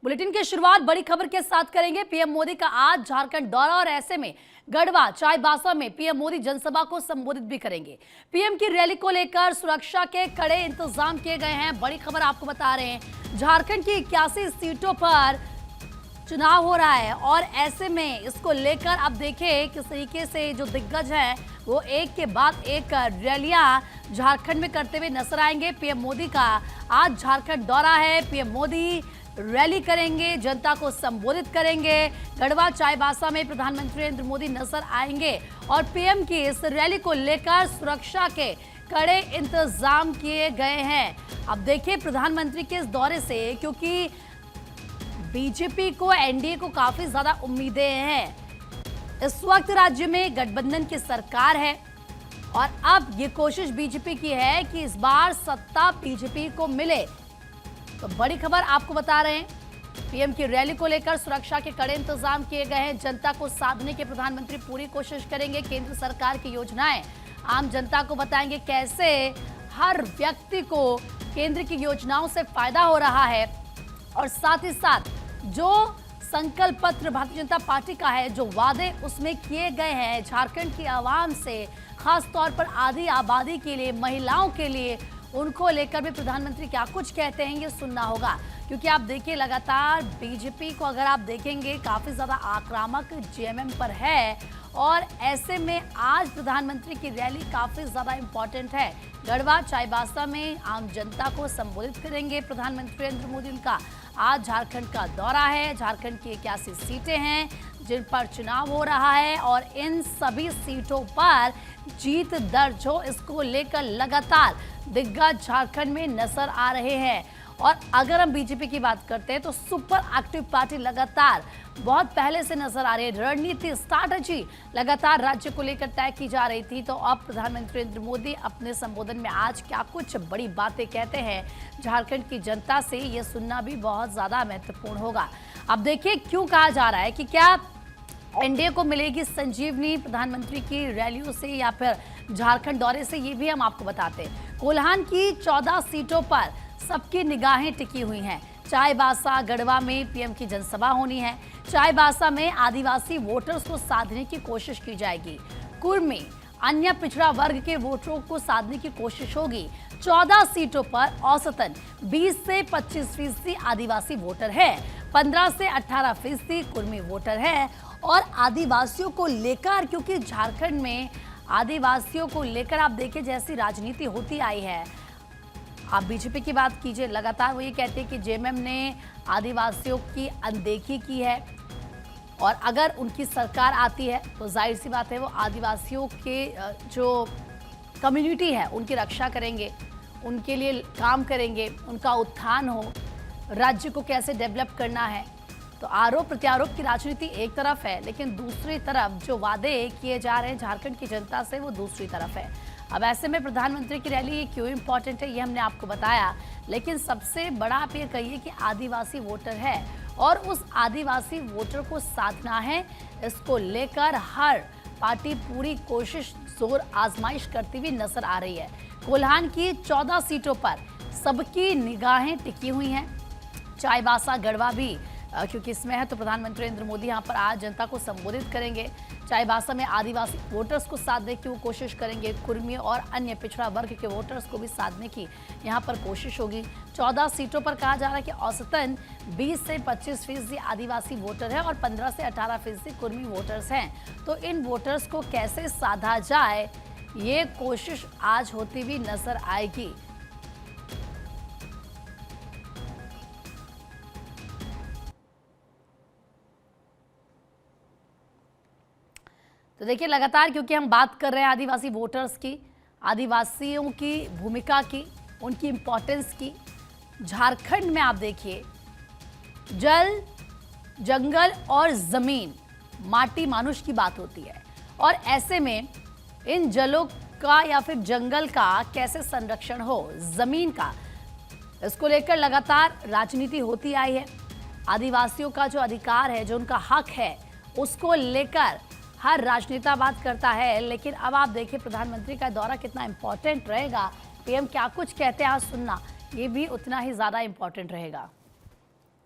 Bulletin की शुरुआत बड़ी खबर के साथ करेंगे। पीएम मोदी का आज झारखंड दौरा और ऐसे में गढ़वा चाईबासा में पीएम मोदी जनसभा को संबोधित भी करेंगे। पीएम की रैली को लेकर सुरक्षा के कड़े इंतजाम किए गए हैं। बड़ी खबर आपको बता रहे हैं, झारखंड की 81 सीटों पर चुनाव हो रहा है और ऐसे में इसको लेकर अब देखें किस तरीके से जो दिग्गज हैं वो एक के बाद एक रैलियां झारखंड में करते हुए नजर आएंगे। पीएम मोदी का आज झारखंड दौरा है। पीएम मोदी रैली करेंगे, जनता को संबोधित करेंगे। गढ़वा चाईबासा में प्रधानमंत्री नरेंद्र मोदी नजर आएंगे और पीएम की इस रैली को लेकर सुरक्षा के कड़े इंतजाम किए गए हैं। अब देखिए प्रधानमंत्री के इस दौरे से, क्योंकि बीजेपी को, एनडीए को काफी ज्यादा उम्मीदें हैं। इस वक्त राज्य में गठबंधन की सरकार है और अब ये कोशिश बीजेपी की है कि इस बार सत्ता बीजेपी को मिले। तो बड़ी खबर आपको बता रहे हैं, पीएम की रैली को लेकर सुरक्षा के कड़े इंतजाम किए गए हैं। जनता को साधने के प्रधानमंत्री पूरी कोशिश करेंगे। केंद्र सरकार की योजनाएं आम जनता को बताएंगे, कैसे हर व्यक्ति को केंद्र की योजनाओं से फायदा हो रहा है और साथ ही साथ जो संकल्प पत्र भारतीय जनता पार्टी का है, जो वादे उसमें किए गए हैं झारखंड की आवाम से, खास तौर पर आधी आबादी के लिए, महिलाओं के लिए, उनको लेकर भी प्रधानमंत्री क्या कुछ कहते हैं ये सुनना होगा। क्योंकि आप देखिए लगातार बीजेपी को अगर आप देखेंगे काफी ज्यादा आक्रामक जेएमएम पर है और ऐसे में आज प्रधानमंत्री की रैली काफी ज्यादा इंपॉर्टेंट है। गढ़वा चाईबासा में आम जनता को संबोधित करेंगे प्रधानमंत्री नरेंद्र मोदी। उनका आज झारखंड का दौरा है। झारखंड की 81 सीटें हैं जिन पर चुनाव हो रहा है और इन सभी सीटों पर जीत दर्ज हो, इसको लेकर लगातार दिग्गज झारखंड में नजर आ रहे हैं। और अगर हम बीजेपी की बात करते हैं तो सुपर एक्टिव पार्टी लगातार बहुत पहले से नजर आ रही है। रणनीति, स्ट्रैटेजी लगातार राज्य को लेकर तय की जा रही थी। तो अब प्रधानमंत्री नरेंद्र मोदी अपने संबोधन में आज क्या कुछ बड़ी बातें कहते हैं झारखंड की जनता से, ये सुनना भी बहुत ज्यादा महत्वपूर्ण होगा। अब देखिए क्यों कहा जा रहा है कि क्या एनडीए को मिलेगी संजीवनी प्रधानमंत्री की रैलियों से या फिर झारखंड दौरे से, ये भी हम आपको बताते हैं। कोल्हान की 14 सीटों पर सबकी निगाहें टिकी हुई हैं। चाईबासा, गढ़वा में पीएम की जनसभा होनी है। चाईबासा में आदिवासी वोटर्स को साधने की कोशिश की जाएगी। कुर्मी, अन्य पिछड़ा वर्ग के वोटरों को साधने की कोशिश होगी। 14 सीटों पर औसतन 20 से 25% आदिवासी वोटर है, 15 से 18% कुर्मी वोटर है। और आदिवासियों को लेकर, क्योंकि झारखंड में आदिवासियों को लेकर आप देखिए जैसी राजनीति होती आई है, आप बीजेपी की बात कीजिए, लगातार वो ये कहते हैं कि जेएमएम ने आदिवासियों की अनदेखी की है और अगर उनकी सरकार आती है तो जाहिर सी बात है वो आदिवासियों के जो कम्युनिटी है उनकी रक्षा करेंगे, उनके लिए काम करेंगे, उनका उत्थान हो, राज्य को कैसे डेवलप करना है। तो आरोप प्रत्यारोप की राजनीति एक तरफ है, लेकिन दूसरी तरफ जो वादे किए जा रहे हैं झारखंड की जनता से वो दूसरी तरफ है। अब ऐसे में प्रधानमंत्री की रैली ये क्यों इंपॉर्टेंट है ये हमने आपको बताया, लेकिन सबसे बड़ा आप ये कहिए कि आदिवासी वोटर है और उस आदिवासी वोटर को साधना है। इसको लेकर हर पार्टी पूरी कोशिश, जोर आजमाइश करती हुई नजर आ रही है। कोल्हान की 14 सीटों पर सबकी निगाहें टिकी हुई हैं। चाईबासा, गढ़वा भी क्योंकि इसमें है, तो प्रधानमंत्री नरेंद्र मोदी यहाँ पर आज जनता को संबोधित करेंगे। चाईबासा में आदिवासी वोटर्स को साधने की वो कोशिश करेंगे। कुर्मी और अन्य पिछड़ा वर्ग के वोटर्स को भी साधने की यहाँ पर कोशिश होगी। 14 सीटों पर कहा जा रहा है कि औसतन 20 से 25% आदिवासी वोटर है और 15 से 18% कुर्मी वोटर्स हैं। तो इन वोटर्स को कैसे साधा जाए, ये कोशिश आज होती हुई नजर आएगी। तो देखिए लगातार, क्योंकि हम बात कर रहे हैं आदिवासी वोटर्स की, आदिवासियों की भूमिका की, उनकी इम्पोर्टेंस की, झारखंड में आप देखिए जल, जंगल और जमीन, माटी मानुष की बात होती है और ऐसे में इन जलों का या फिर जंगल का कैसे संरक्षण हो, जमीन का, इसको लेकर लगातार राजनीति होती आई है। आदिवासियों का जो अधिकार है, जो उनका हक है, उसको लेकर हर राजनेता बात करता है। लेकिन अब आप देखिए प्रधानमंत्री का दौरा कितना इंपॉर्टेंट रहेगा, पीएम क्या कुछ कहते हैं आज सुनना ये भी उतना ही ज्यादा इंपॉर्टेंट रहेगा।